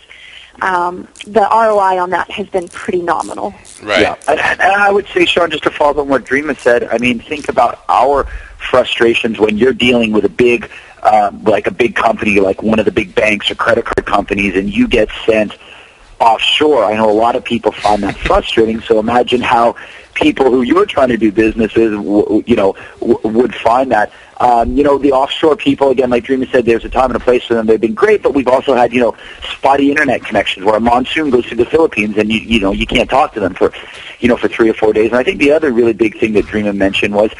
The ROI on that has been pretty nominal. Right. Yeah. And I would say, Sean, just to follow up on what Dreama said, think about our frustrations when you're dealing with a big company, like one of the big banks or credit card companies, and you get sent offshore. I know a lot of people find that frustrating, so imagine how people who you're trying to do business with, would find that. The offshore people, again, like Dreama said, there's a time and a place for them. They've been great, but we've also had, spotty internet connections where a monsoon goes through the Philippines and you can't talk to them for 3 or 4 days. And I think the other really big thing that Dreama mentioned was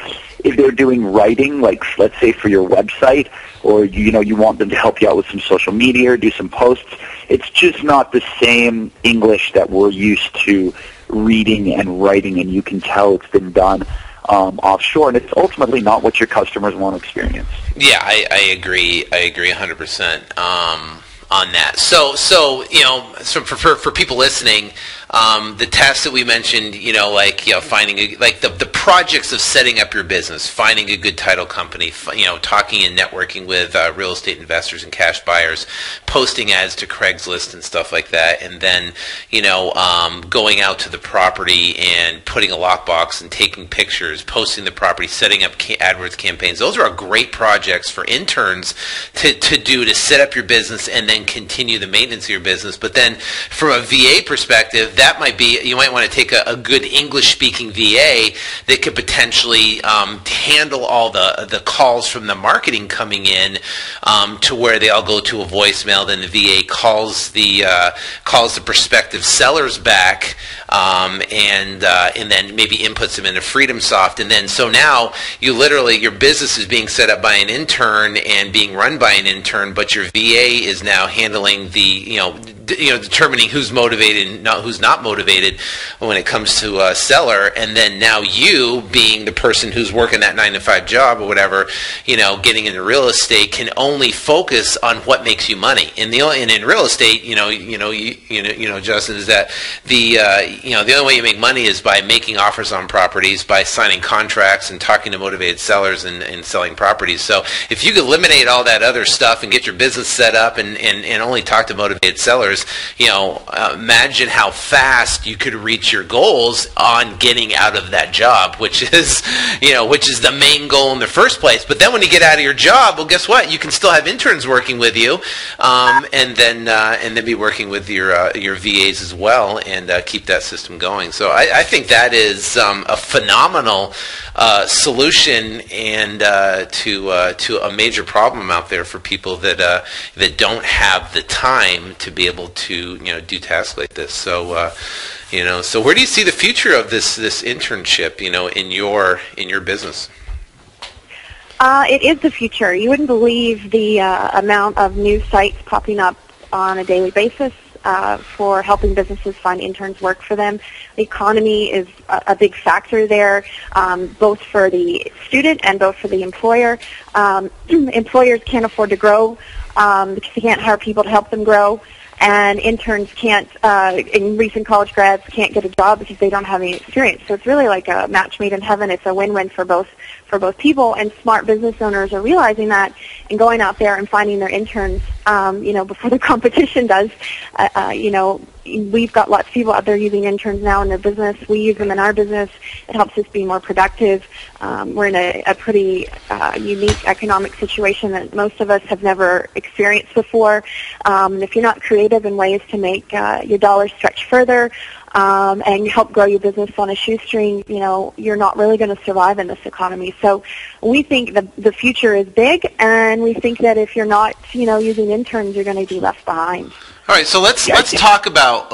if they're doing writing, like let's say for your website, or you want them to help you out with some social media or do some posts, it's just not the same English that we're used to reading and writing, and you can tell it's been done offshore, and it's ultimately not what your customers want to experience. Yeah, I agree. I agree 100% on that. So for people listening, the tasks that we mentioned, finding the projects of setting up your business, finding a good title company, talking and networking with real estate investors and cash buyers, posting ads to Craigslist and stuff like that, and then going out to the property and putting a lockbox and taking pictures, posting the property, setting up AdWords campaigns. Those are great projects for interns to do to set up your business and then continue the maintenance of your business. But then from a VA perspective, that might be, you might want to take a good English-speaking VA that could potentially handle all the calls from the marketing coming in to where they all go to a voicemail. Then the VA calls the prospective sellers back and then maybe inputs them into FreedomSoft. And then so now your business is being set up by an intern and being run by an intern, but your VA is now handling determining who's motivated and who's not motivated when it comes to a seller, and then now you, being the person who's working that 9-to-5 job or whatever, getting into real estate, can only focus on what makes you money. And in real estate, Justin, is that the only way you make money is by making offers on properties, by signing contracts and talking to motivated sellers and selling properties. So if you could eliminate all that other stuff and get your business set up and only talk to motivated sellers, imagine how fast you could reach your goals on getting out of that job, which is the main goal in the first place. But then when you get out of your job, well, guess what? You can still have interns working with you, and then be working with your VAs as well, and keep that system going. So I think that is a phenomenal solution and to a major problem out there for people that don't have the time to be able to do tasks like this. So so where do you see the future of this internship in your business? It is the future. You wouldn't believe the amount of new sites popping up on a daily basis for helping businesses find interns work for them. The economy is a big factor there, both for the student and both for the employer. Employers can't afford to grow because they can't hire people to help them grow. And interns can't, in recent college grads, can't get a job because they don't have any experience. So it's really like a match made in heaven. It's a win-win for both people. And smart business owners are realizing that and going out there and finding their interns, before the competition does. We've got lots of people out there using interns now in their business. We use them in our business. It helps us be more productive. We're in a pretty unique economic situation that most of us have never experienced before. And if you're not creative in ways to make your dollars stretch further, and help grow your business on a shoestring, you're not really going to survive in this economy. So we think the future is big, and we think that if you're not, using interns, you're going to be left behind. All right, so let's talk about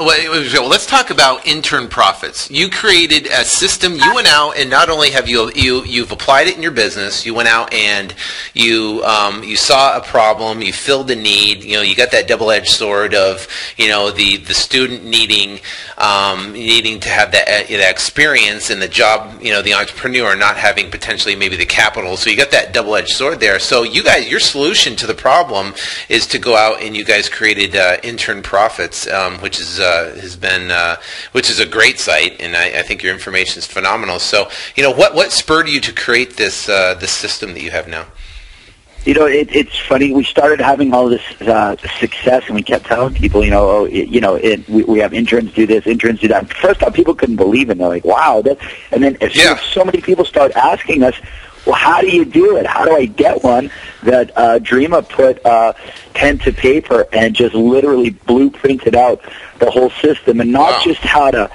intern profits. You created a system. You went out and not only have you've applied it in your business. You went out and you saw a problem. You filled a need. You got that double-edged sword of the student needing to have that experience, and the job the entrepreneur not having potentially maybe the capital. So you got that double-edged sword there. So you guys, your solution to the problem is to go out and you guys created intern profits, which is a great site, and I think your information is phenomenal. So what spurred you to create this system that you have now? It's funny. We started having all this success, and we kept telling people, we have interns do this, interns do that. First off, people couldn't believe it. And they're like, wow. And then so many people start asking us, well, how do you do it? How do I get one? That Dreama put pen to paper and just literally blueprinted out the whole system, and not just how to,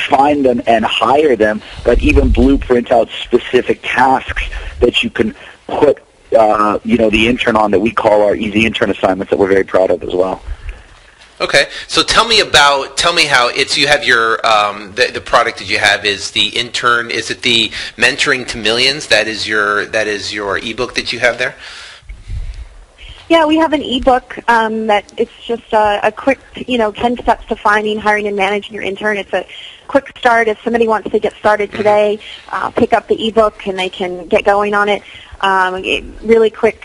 find them and hire them, but even blueprint out specific tasks that you can put, the intern on, that we call our easy intern assignments, that we're very proud of as well. Okay, so tell me how you have your the product that you have is the intern. Is it the Mentoring to Millions? That is your ebook that you have there. Yeah, we have an ebook that it's just a quick 10 steps to finding, hiring, and managing your intern. It's a quick start. If somebody wants to get started today, pick up the ebook and they can get going on it. Really quick,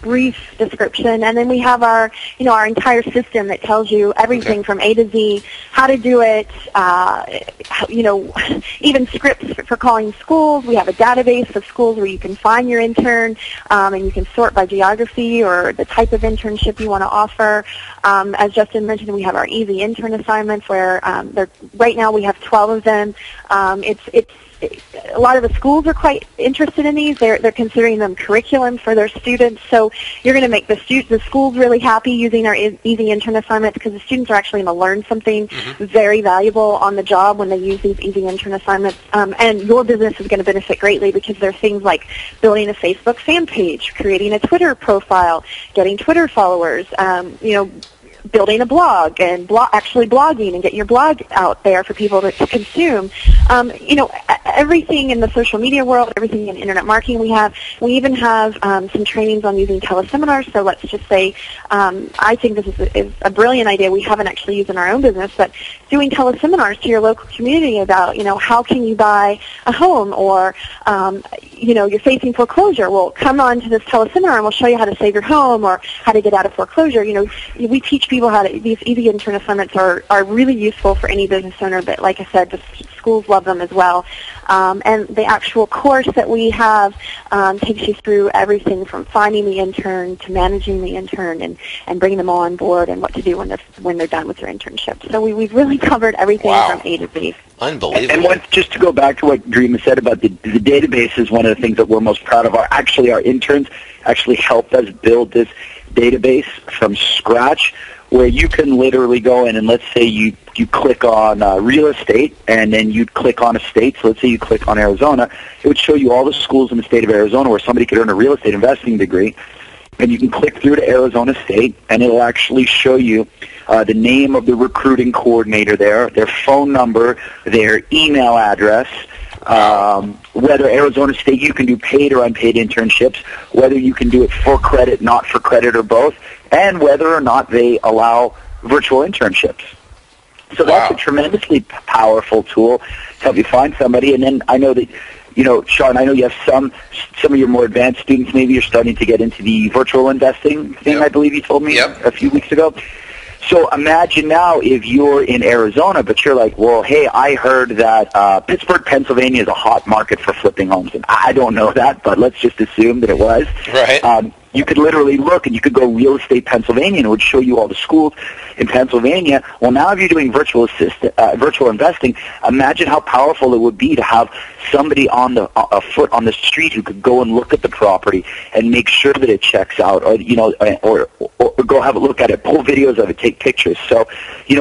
brief description, and then we have our entire system that tells you everything from A to Z, how to do it, even scripts for calling schools. We have a database of schools where you can find your intern, and you can sort by geography or the type of internship you want to offer. As Justin mentioned, we have our easy intern assignments where right now we have 12 of them. A lot of the schools are quite interested in these. They're considering them curriculum for their students. So you're going to make the schools really happy using our easy intern assignments, because the students are actually going to learn something very valuable on the job when they use these easy intern assignments. And your business is going to benefit greatly, because there are things like building a Facebook fan page, creating a Twitter profile, getting Twitter followers, building a blog and actually blogging and getting your blog out there for people to consume. everything in the social media world, everything in internet marketing we have. We even have some trainings on using teleseminars. So let's just say, I think this is a brilliant idea. We haven't actually used in our own business, but doing teleseminars to your local community about, how can you buy a home, or, you're facing foreclosure. Well, come on to this teleseminar and we'll show you how to save your home or how to get out of foreclosure. We teach people how to, these easy intern assignments are really useful for any business owner, but like I said, the schools love them as well. And the actual course that we have takes you through everything from finding the intern to managing the intern and bringing them all on board and what to do when they're done with their internship. So we've really covered everything from A to Z. Unbelievable. And just to go back to what Dreama said about the database is one of the things that we're most proud of. Our interns actually helped us build this database from scratch, where you can literally go in and let's say you click on real estate and then you'd click on a state. So let's say you click on Arizona. It would show you all the schools in the state of Arizona where somebody could earn a real estate investing degree. And you can click through to Arizona State, and it'll actually show you the name of the recruiting coordinator there, their phone number, their email address, whether Arizona State you can do paid or unpaid internships, whether you can do it for credit, not for credit, or both, and whether or not they allow virtual internships. So that's a tremendously powerful tool to help you find somebody. And then I know that, Sean, I know you have some of your more advanced students. Maybe you're starting to get into the virtual investing thing, I believe you told me a few weeks ago. So imagine now if you're in Arizona, but you're like, well, hey, I heard that Pittsburgh, Pennsylvania is a hot market for flipping homes. And I don't know that, but let's just assume that it was. Right. You could literally look, and you could go Real Estate Pennsylvania, and it would show you all the schools in Pennsylvania. Well, now if you're doing virtual investing, imagine how powerful it would be to have somebody on a foot on the street who could go and look at the property and make sure that it checks out, or go have a look at it, pull videos of it, take pictures. So,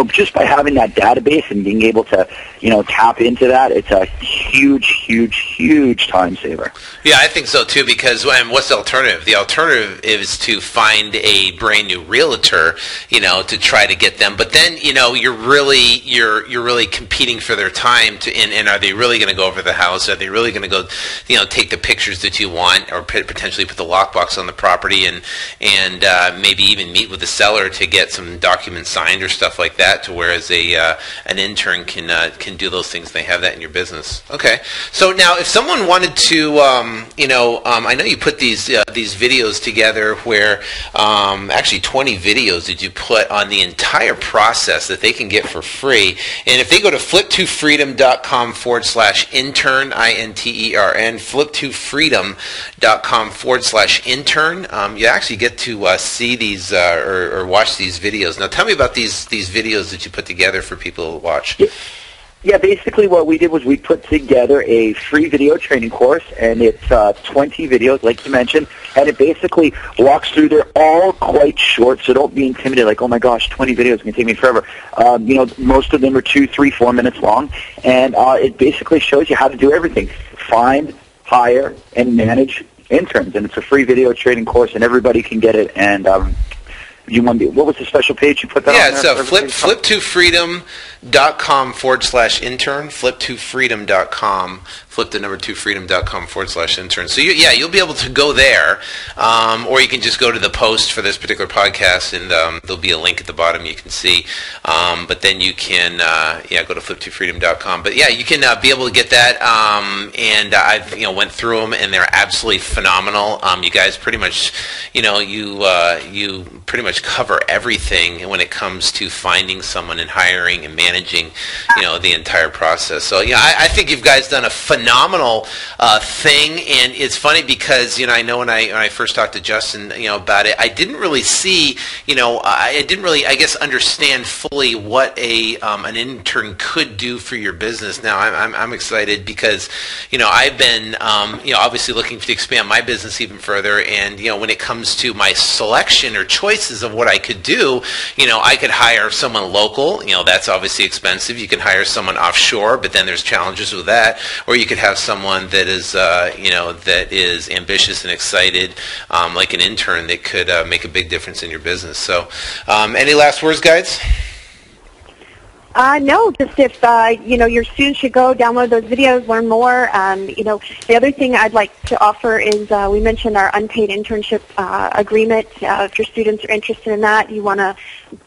just by having that database and being able to, tap into that, it's a huge, huge, huge time saver. Yeah, I think so too. Because what's the alternative? The alternative is to find a brand new realtor, to try to get them. But then, you're really competing for their time. And are they really going to go over the house? Are they really going to go, take the pictures that you want, or potentially put the lockbox on the property, and maybe even meet with the seller to get some documents signed or stuff like that. To whereas an intern can do those things. They have that in your business. Okay. So now, if someone wanted to, I know you put these videos together where actually 20 videos that you put on the entire process that they can get for free. And if they go to flip2freedom.com/intern, INTERN, flip2freedom.com/intern, you actually get to see these or watch these videos. Now tell me about these videos that you put together for people to watch. Yeah, basically what we did was we put together a free video training course, and it's 20 videos, like you mentioned, and it basically walks through. They're all quite short, so don't be intimidated, like, oh my gosh, 20 videos is going to take me forever. Most of them are 2, 3, 4 minutes long, and it basically shows you how to do everything. Find, hire, and manage interns, and it's a free video training course, and everybody can get it, and what was the special page you put that on there? Yeah, it's flip2freedom.com/intern, flip2freedom.com, flip2freedom.com/intern. So you'll be able to go there, or you can just go to the post for this particular podcast, and there'll be a link at the bottom you can see. But then you can go to flip2freedom.com. But you can be able to get that, and I've went through them, and they're absolutely phenomenal. You guys pretty much you pretty much cover everything when it comes to finding someone and hiring and managing the entire process. So I think you guys done a phenomenal thing. And it's funny because I know when I first talked to Justin about it, I didn't really see I didn't really understand fully what an intern could do for your business. Now I'm excited because I've been obviously looking to expand my business even further, and when it comes to my selection or choices of what I could do, I could hire someone local. That's obviously expensive. You can hire someone offshore, but then there's challenges with that. Or you could have someone that is that is ambitious and excited, like an intern that could make a big difference in your business. So any last words, guys? No, just if, your students should go download those videos, learn more. The other thing I'd like to offer is we mentioned our unpaid internship agreement. If your students are interested in that, you want to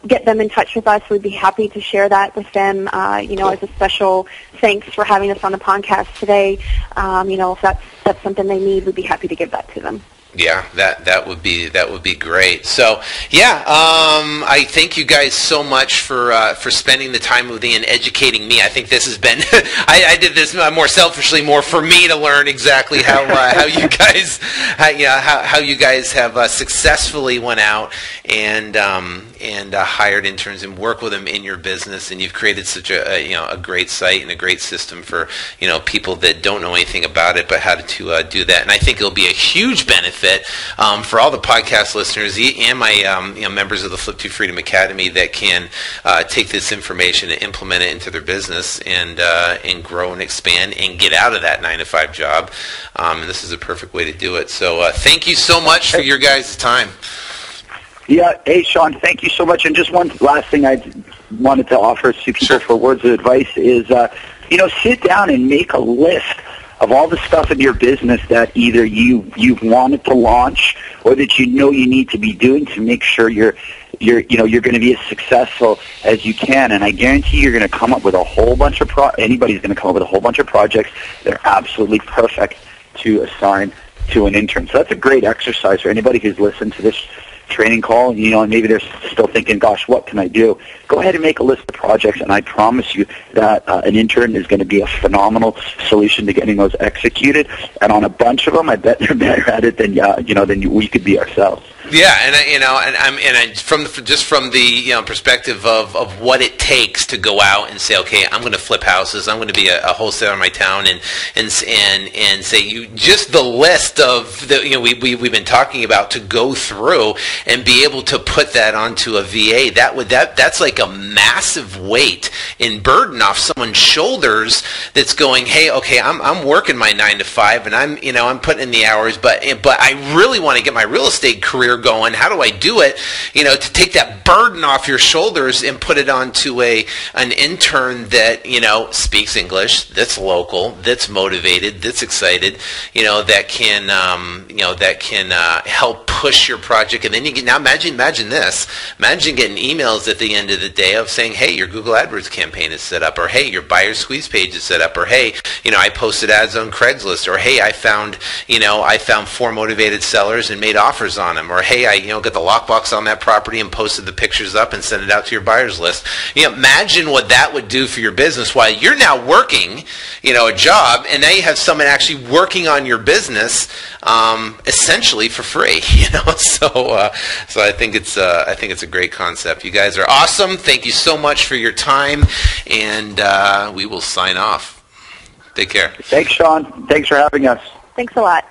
get them in touch with us, we'd be happy to share that with them, as a special thanks for having us on the podcast today. If that's something they need, we'd be happy to give that to them. Yeah, that would be great. So I thank you guys so much for spending the time with me and educating me. I think this has been I did this more selfishly, more for me to learn exactly how you guys how you guys have successfully went out and hired interns and work with them in your business, and you've created such a great site and a great system for people that don't know anything about it but how to do that. And I think it'll be a huge benefit for all the podcast listeners and my members of the Flip to Freedom Academy that can take this information and implement it into their business and grow and expand and get out of that 9-to-5 job. And this is a perfect way to do it. So thank you so much for your guys' time. Yeah, hey, Sean, thank you so much. And just one last thing I wanted to offer to people for words of advice is, sit down and make a list of all the stuff in your business that either you've wanted to launch or that you need to be doing to make sure you're going to be as successful as you can. And I guarantee you're going to come up with a whole bunch of anybody's going to come up with a whole bunch of projects that are absolutely perfect to assign to an intern. So that's a great exercise for anybody who's listened to this training call, and maybe they're still thinking, gosh, what can I do? Go ahead and make a list of projects, and I promise you that an intern is going to be a phenomenal solution to getting those executed. And on a bunch of them, I bet they're better at it than we could be ourselves. Yeah, from the perspective of what it takes to go out and say, okay, I'm going to flip houses, I'm going to be a wholesaler in my town, and say just the list of we've been talking about to go through and be able to put that onto a VA. That's like a massive weight and burden off someone's shoulders. That's going, hey, okay, I'm working my 9-to-5 and I'm putting in the hours, but I really want to get my real estate career going. How do I do it? To take that burden off your shoulders and put it onto an intern that speaks English, that's local, that's motivated, that's excited, that can help push your project. And then now imagine this. Imagine getting emails at the end of the day of saying, hey, your Google AdWords campaign is set up, or hey, your buyer squeeze page is set up, or hey, I posted ads on Craigslist, or hey, I found 4 motivated sellers and made offers on them, or hey, I got the lockbox on that property and posted the pictures up and sent it out to your buyers list. Imagine what that would do for your business while you're now working, a job, and now you have someone actually working on your business, essentially for free. So I think it's a great concept. You guys are awesome. Thank you so much for your time, and we will sign off. Take care. Thanks, Sean. Thanks for having us. Thanks a lot.